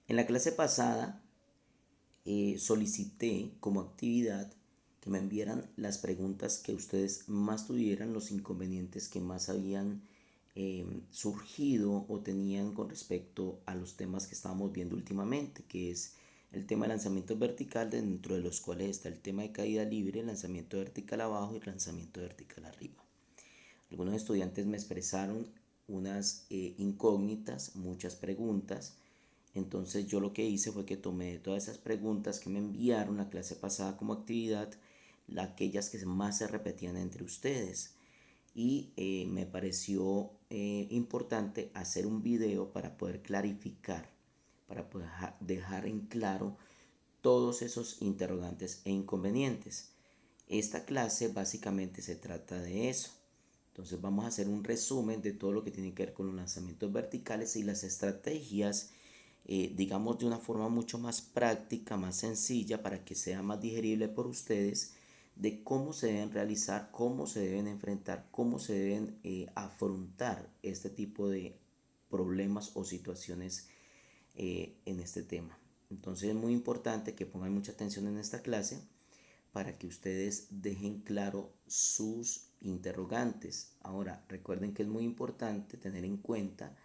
En la clase pasada solicité como actividad que me enviaran las preguntas que ustedes más tuvieran, los inconvenientes que más habían surgido o tenían con respecto a los temas que estábamos viendo últimamente, que es el tema de lanzamiento vertical, dentro de los cuales está el tema de caída libre, lanzamiento vertical abajo y lanzamiento vertical arriba. Algunos estudiantes me expresaron unas incógnitas, muchas preguntas. Entonces yo lo que hice fue que tomé todas esas preguntas que me enviaron la clase pasada como actividad, aquellas que más se repetían entre ustedes. Y me pareció importante hacer un video para poder clarificar, para poder dejar en claro todos esos interrogantes e inconvenientes. Esta clase básicamente se trata de eso. Entonces vamos a hacer un resumen de todo lo que tiene que ver con los lanzamientos verticales y las estrategias, digamos de una forma mucho más práctica, más sencilla, para que sea más digerible por ustedes, de cómo se deben realizar, cómo se deben enfrentar, cómo se deben afrontar este tipo de problemas o situaciones en este tema. Entonces es muy importante que pongan mucha atención en esta clase para que ustedes dejen claro sus interrogantes. Ahora, recuerden que es muy importante tener en cuenta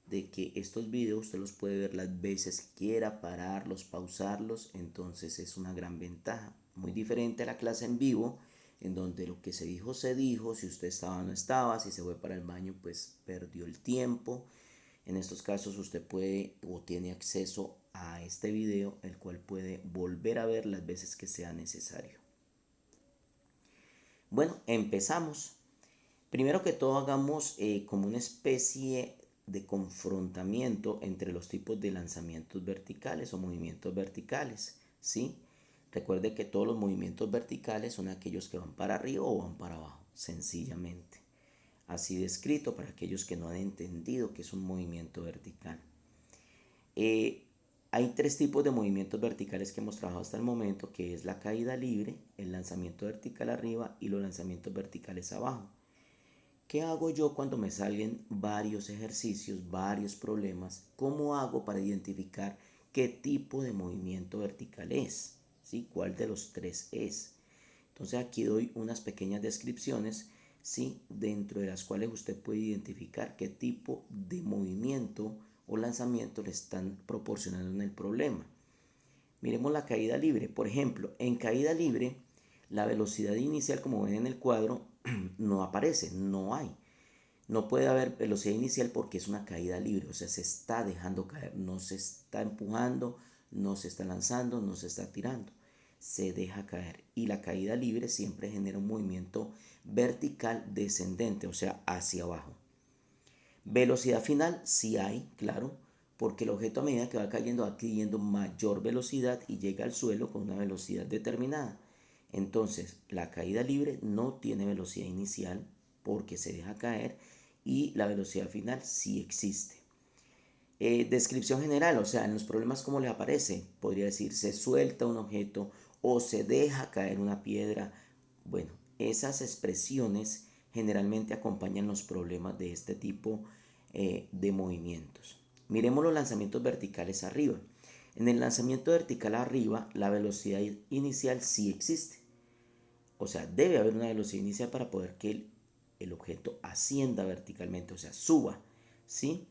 de que estos videos usted los puede ver las veces que quiera, pararlos, pausarlos, entonces es una gran ventaja. Muy diferente a la clase en vivo, en donde lo que se dijo, si usted estaba o no estaba, si se fue para el baño, pues perdió el tiempo. En estos casos usted puede o tiene acceso a este video, el cual puede volver a ver las veces que sea necesario. Bueno, empezamos. Primero que todo hagamos como una especie de confrontamiento entre los tipos de lanzamientos verticales o movimientos verticales, ¿sí? Recuerde que todos los movimientos verticales son aquellos que van para arriba o van para abajo, sencillamente. Así descrito para aquellos que no han entendido qué es un movimiento vertical. Eh, Hay tres tipos de movimientos verticales que hemos trabajado hasta el momento, que es la caída libre, el lanzamiento vertical arriba y los lanzamientos verticales abajo. ¿Qué hago yo cuando me salen varios ejercicios, varios problemas? ¿Cómo hago para identificar qué tipo de movimiento vertical es? ¿Sí? ¿Cuál de los tres es? Entonces aquí doy unas pequeñas descripciones, ¿sí? Dentro de las cuales usted puede identificar qué tipo de movimiento o lanzamiento le están proporcionando en el problema. Miremos la caída libre. Por ejemplo, en caída libre, la velocidad inicial, como ven en el cuadro, no aparece, no hay. No puede haber velocidad inicial porque es una caída libre, o sea, se está dejando caer, no se está empujando, no se está lanzando, no se está tirando, se deja caer. Y la caída libre siempre genera un movimiento vertical descendente, o sea, hacia abajo. Velocidad final sí hay, claro, porque el objeto a medida que va cayendo va adquiriendo mayor velocidad y llega al suelo con una velocidad determinada. Entonces, la caída libre no tiene velocidad inicial porque se deja caer y la velocidad final sí existe. Descripción general, o sea, en los problemas como les aparece, podría decir se suelta un objeto o se deja caer una piedra. Bueno, esas expresiones generalmente acompañan los problemas de este tipo de movimientos. Miremos los lanzamientos verticales arriba. En el lanzamiento vertical arriba, la velocidad inicial sí existe. O sea, debe haber una velocidad inicial para poder que el objeto ascienda verticalmente, o sea, suba, ¿sí?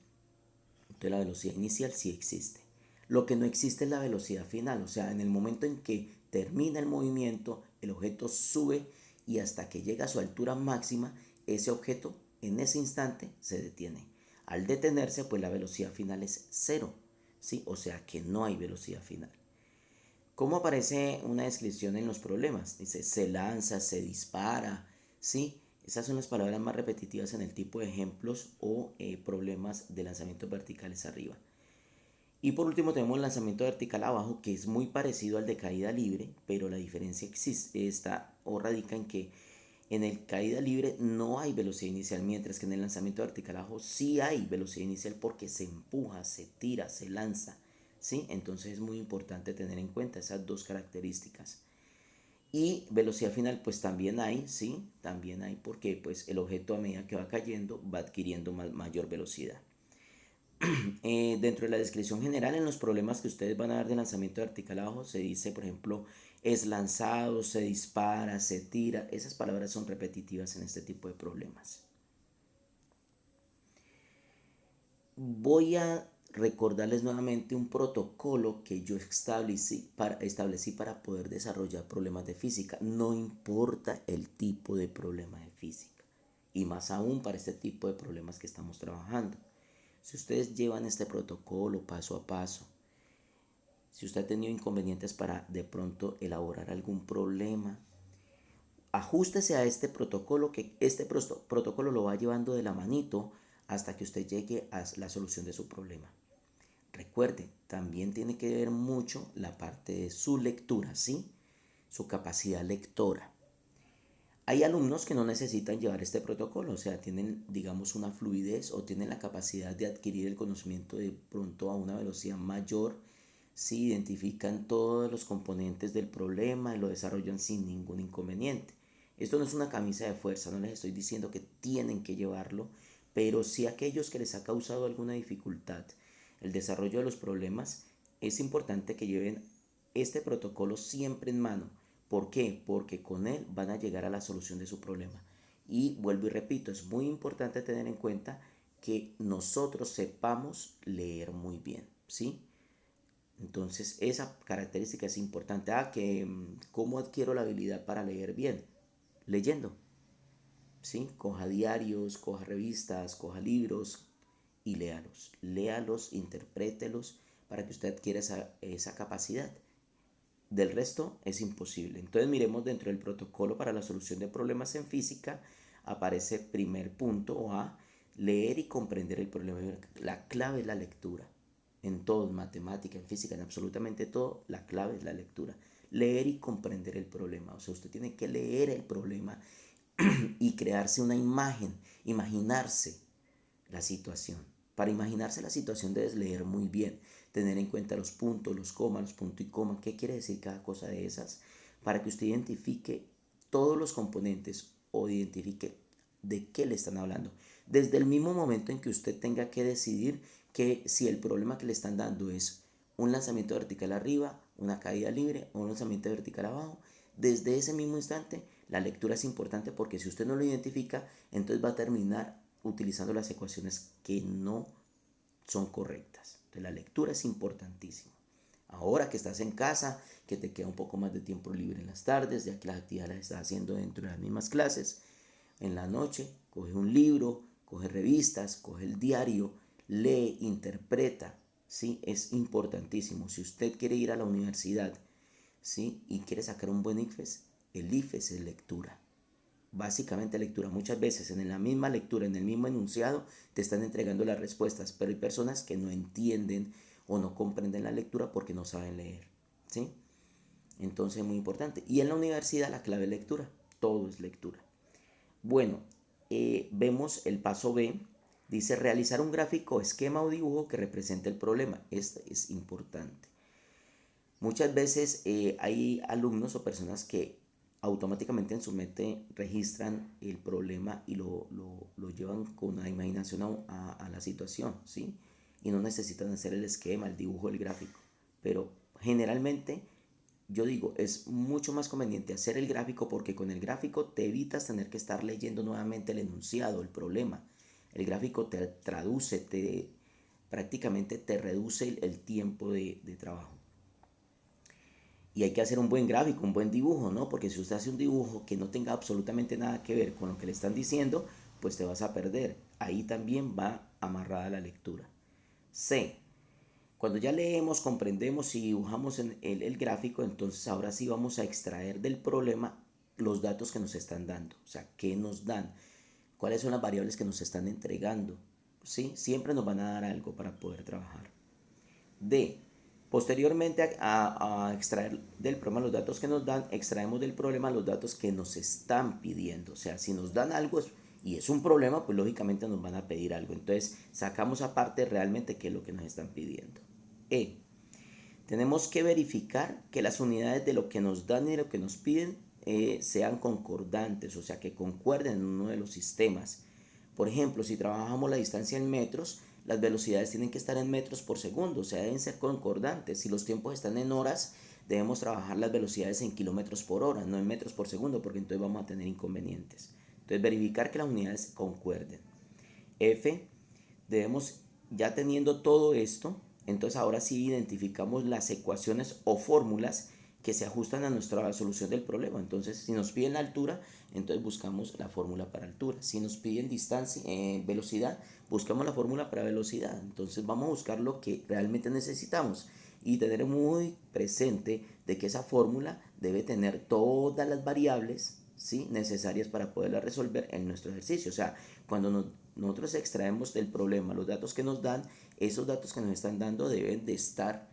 Entonces la velocidad inicial sí existe. Lo que no existe es la velocidad final, o sea, en el momento en que termina el movimiento, el objeto sube y hasta que llega a su altura máxima, ese objeto en ese instante se detiene. Al detenerse, pues la velocidad final es cero, ¿sí? O sea que no hay velocidad final. ¿Cómo aparece una descripción en los problemas? Dice, se lanza, se dispara, ¿sí? Esas son las palabras más repetitivas en el tipo de ejemplos o problemas de lanzamientos verticales arriba. Y por último tenemos el lanzamiento vertical abajo, que es muy parecido al de caída libre, pero la diferencia existe, está o radica en que en el caída libre no hay velocidad inicial, mientras que en el lanzamiento vertical abajo sí hay velocidad inicial porque se empuja, se tira, se lanza, ¿sí? Entonces es muy importante tener en cuenta esas dos características. Y velocidad final pues también hay, ¿sí? También hay porque pues el objeto a medida que va cayendo va adquiriendo mayor velocidad. Dentro de la descripción general, en los problemas que ustedes van a ver de lanzamiento vertical abajo, se dice, por ejemplo, es lanzado, se dispara, se tira. Esas palabras son repetitivas en este tipo de problemas. Voy a recordarles nuevamente un protocolo que yo establecí para poder desarrollar problemas de física. No importa el tipo de problema de física, y más aún para este tipo de problemas que estamos trabajando. Si ustedes llevan este protocolo paso a paso, si usted ha tenido inconvenientes para de pronto elaborar algún problema, ajústese a este protocolo, que este protocolo lo va llevando de la manito hasta que usted llegue a la solución de su problema. Recuerde, también tiene que ver mucho la parte de su lectura, ¿sí? Su capacidad lectora. Hay alumnos que no necesitan llevar este protocolo, o sea, tienen, digamos, una fluidez o tienen la capacidad de adquirir el conocimiento de pronto a una velocidad mayor, si identifican todos los componentes del problema y lo desarrollan sin ningún inconveniente. Esto no es una camisa de fuerza, no les estoy diciendo que tienen que llevarlo, pero sí aquellos que les ha causado alguna dificultad el desarrollo de los problemas, es importante que lleven este protocolo siempre en mano. ¿Por qué? Porque con él van a llegar a la solución de su problema. Y vuelvo y repito, es muy importante tener en cuenta que nosotros sepamos leer muy bien, ¿sí? Entonces esa característica es importante. ¿Cómo adquiero la habilidad para leer bien? Leyendo, ¿sí? Coja diarios, coja revistas, coja libros y léalos. Léalos, interprételos para que usted adquiera esa capacidad. Del resto es imposible. Entonces miremos dentro del protocolo para la solución de problemas en física, aparece primer punto A, leer y comprender el problema. La clave es la lectura. En todo, en matemática, en física, en absolutamente todo, la clave es la lectura. Leer y comprender el problema. O sea, usted tiene que leer el problema y crearse una imagen, imaginarse la situación. Para imaginarse la situación debes leer muy bien, tener en cuenta los puntos, los comas, los puntos y coma, qué quiere decir cada cosa de esas, para que usted identifique todos los componentes o identifique de qué le están hablando. Desde el mismo momento en que usted tenga que decidir que si el problema que le están dando es un lanzamiento vertical arriba, una caída libre o un lanzamiento vertical abajo, desde ese mismo instante la lectura es importante, porque si usted no lo identifica, entonces va a terminar utilizando las ecuaciones que no son correctas. Entonces la lectura es importantísima. Ahora que estás en casa, que te queda un poco más de tiempo libre en las tardes, ya que las actividades las estás haciendo dentro de las mismas clases, en la noche coge un libro, coge revistas, coge el diario, lee, interpreta, ¿sí? Es importantísimo. Si usted quiere ir a la universidad, ¿sí? Y quiere sacar un buen IFES, el IFES es lectura. Básicamente lectura. Muchas veces en la misma lectura, en el mismo enunciado, te están entregando las respuestas, pero hay personas que no entienden o no comprenden la lectura porque no saben leer, ¿sí? Entonces es muy importante. Y en la universidad la clave es lectura. Todo es lectura. Bueno, vemos el paso B. Dice realizar un gráfico, esquema o dibujo que represente el problema. Este es importante. Muchas veces hay alumnos o personas que automáticamente en su mente registran el problema y lo llevan con la imaginación a la situación, ¿sí? Y no necesitan hacer el esquema, el dibujo, el gráfico. Pero generalmente yo digo, es mucho más conveniente hacer el gráfico, porque con el gráfico te evitas tener que estar leyendo nuevamente el enunciado, el problema. El gráfico te traduce, prácticamente te reduce el tiempo de trabajo. Y hay que hacer un buen gráfico, un buen dibujo, ¿no? Porque si usted hace un dibujo que no tenga absolutamente nada que ver con lo que le están diciendo, pues te vas a perder. Ahí también va amarrada la lectura. C. Cuando ya leemos, comprendemos y dibujamos en el gráfico, entonces ahora sí vamos a extraer del problema los datos que nos están dando. O sea, ¿qué nos dan? ¿Cuáles son las variables que nos están entregando? ¿Sí? Siempre nos van a dar algo para poder trabajar. D. Posteriormente a extraer del problema los datos que nos dan, extraemos del problema los datos que nos están pidiendo. O sea, si nos dan algo y es un problema, pues lógicamente nos van a pedir algo. Entonces sacamos aparte realmente qué es lo que nos están pidiendo. E. Tenemos que verificar que las unidades de lo que nos dan y lo que nos piden sean concordantes, o sea, que concuerden en uno de los sistemas. Por ejemplo, si trabajamos la distancia en metros, las velocidades tienen que estar en metros por segundo, o sea, deben ser concordantes. Si los tiempos están en horas, debemos trabajar las velocidades en kilómetros por hora, no en metros por segundo, porque entonces vamos a tener inconvenientes. Entonces, verificar que las unidades concuerden. F, debemos, ya teniendo todo esto, entonces ahora sí identificamos las ecuaciones o fórmulas que se ajustan a nuestra solución del problema. Entonces, si nos piden la altura, entonces buscamos la fórmula para altura. Si nos piden distancia, velocidad, buscamos la fórmula para velocidad. Entonces, vamos a buscar lo que realmente necesitamos y tener muy presente de que esa fórmula debe tener todas las variables, ¿sí?, necesarias para poderla resolver en nuestro ejercicio. O sea, cuando nosotros extraemos del problema los datos que nos dan, esos datos que nos están dando deben de estar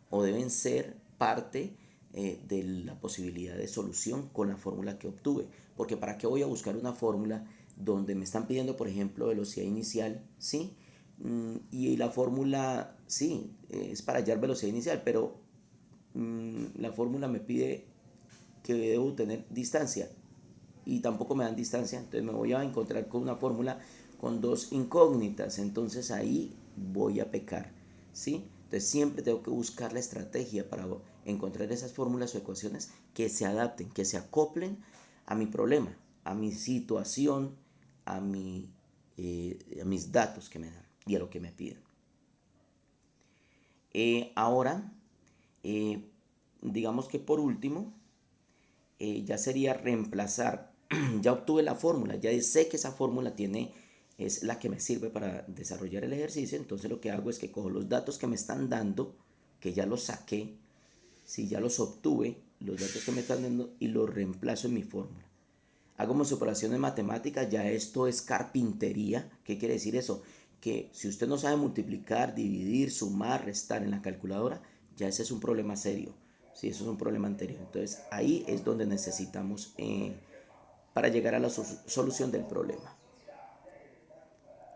o deben ser parte de la posibilidad de solución con la fórmula que obtuve. Porque ¿para qué voy a buscar una fórmula donde me están pidiendo, por ejemplo, velocidad inicial? ¿Sí? Y la fórmula, sí, es para hallar velocidad inicial, pero la fórmula me pide que debo tener distancia y tampoco me dan distancia, entonces me voy a encontrar con una fórmula con dos incógnitas, entonces ahí voy a pecar, ¿sí? Entonces siempre tengo que buscar la estrategia para encontrar esas fórmulas o ecuaciones que se adapten, que se acoplen a mi problema, a mi situación, a mis datos que me dan y a lo que me piden. Ahora, eh, digamos que por último, ya sería reemplazar, ya obtuve la fórmula, ya sé que esa fórmula es la que me sirve para desarrollar el ejercicio, entonces lo que hago es que cojo los datos que me están dando, que ya los saqué, si ya los obtuve, los datos que me están dando y los reemplazo en mi fórmula. Hago mis operaciones matemáticas, ya esto es carpintería. ¿Qué quiere decir eso? Que si usted no sabe multiplicar, dividir, sumar, restar en la calculadora, ya ese es un problema serio. Sí, eso es un problema anterior. Entonces ahí es donde necesitamos para llegar a la solución del problema.